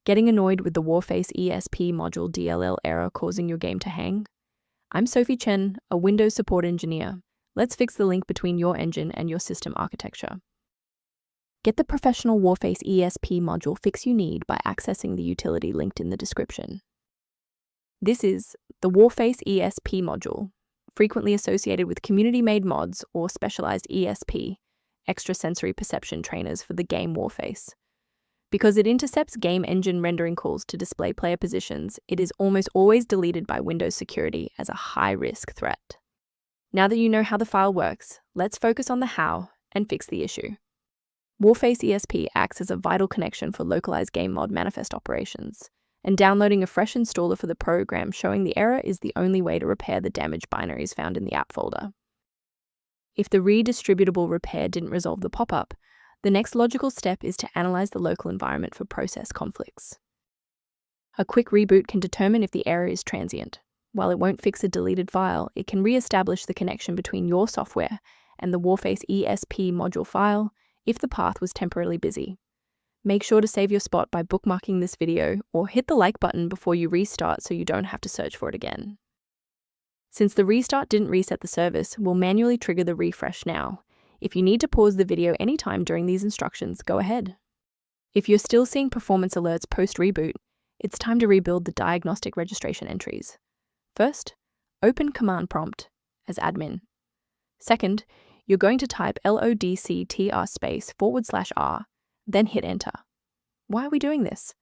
Getting annoyed with the Warface-esp module DLL error causing your game to hang? I'm Sophie Chen, a Windows support engineer. Let's fix the link between your engine and your system architecture. Get the professional Warface-esp module fix you need by accessing the utility linked in the description. This is the Warface-esp module, frequently associated with community-made mods or specialized ESP, extrasensory perception trainers for the game Warface. Because it intercepts game engine rendering calls to display player positions, it is almost always deleted by Windows security as a high-risk threat. Now that you know how the file works, let's focus on the how and fix the issue. Warface-esp acts as a vital connection for localized game mod manifest operations, and downloading a fresh installer for the program showing the error is the only way to repair the damaged binaries found in the app folder. If the redistributable repair didn't resolve the pop-up, the next logical step is to analyze the local environment for process conflicts. A quick reboot can determine if the error is transient. While it won't fix a deleted file, it can re-establish the connection between your software and the Warface-esp module file if the path was temporarily busy. Make sure to save your spot by bookmarking this video or hit the like button before you restart so you don't have to search for it again. Since the restart didn't reset the service, we'll manually trigger the refresh now. If you need to pause the video anytime during these instructions, go ahead. If you're still seeing performance alerts post-reboot, it's time to rebuild the diagnostic registration entries. First, open command prompt as admin. Second, you're going to type loctr/r, then hit enter. Why are we doing this?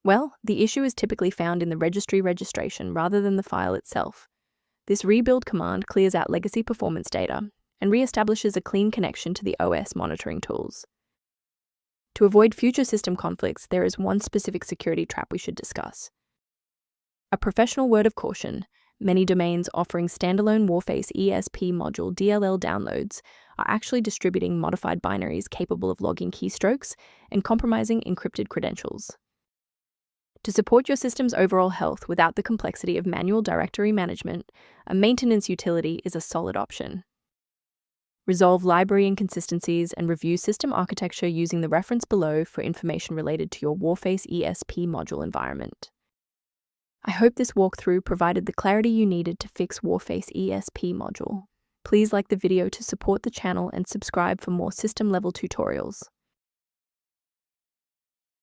Well, the issue is typically found in the registry registration rather than the file itself. This rebuild command clears out legacy performance data and re-establishes a clean connection to the OS monitoring tools. To avoid future system conflicts, there is one specific security trap we should discuss. A professional word of caution: many domains offering standalone Warface-esp module DLL downloads are actually distributing modified binaries capable of logging keystrokes and compromising encrypted credentials. To support your system's overall health without the complexity of manual directory management, a maintenance utility is a solid option. Resolve library inconsistencies and review system architecture using the reference below for information related to your Warface-esp module environment. I hope this walkthrough provided the clarity you needed to fix Warface-esp module. Please like the video to support the channel and subscribe for more system-level tutorials.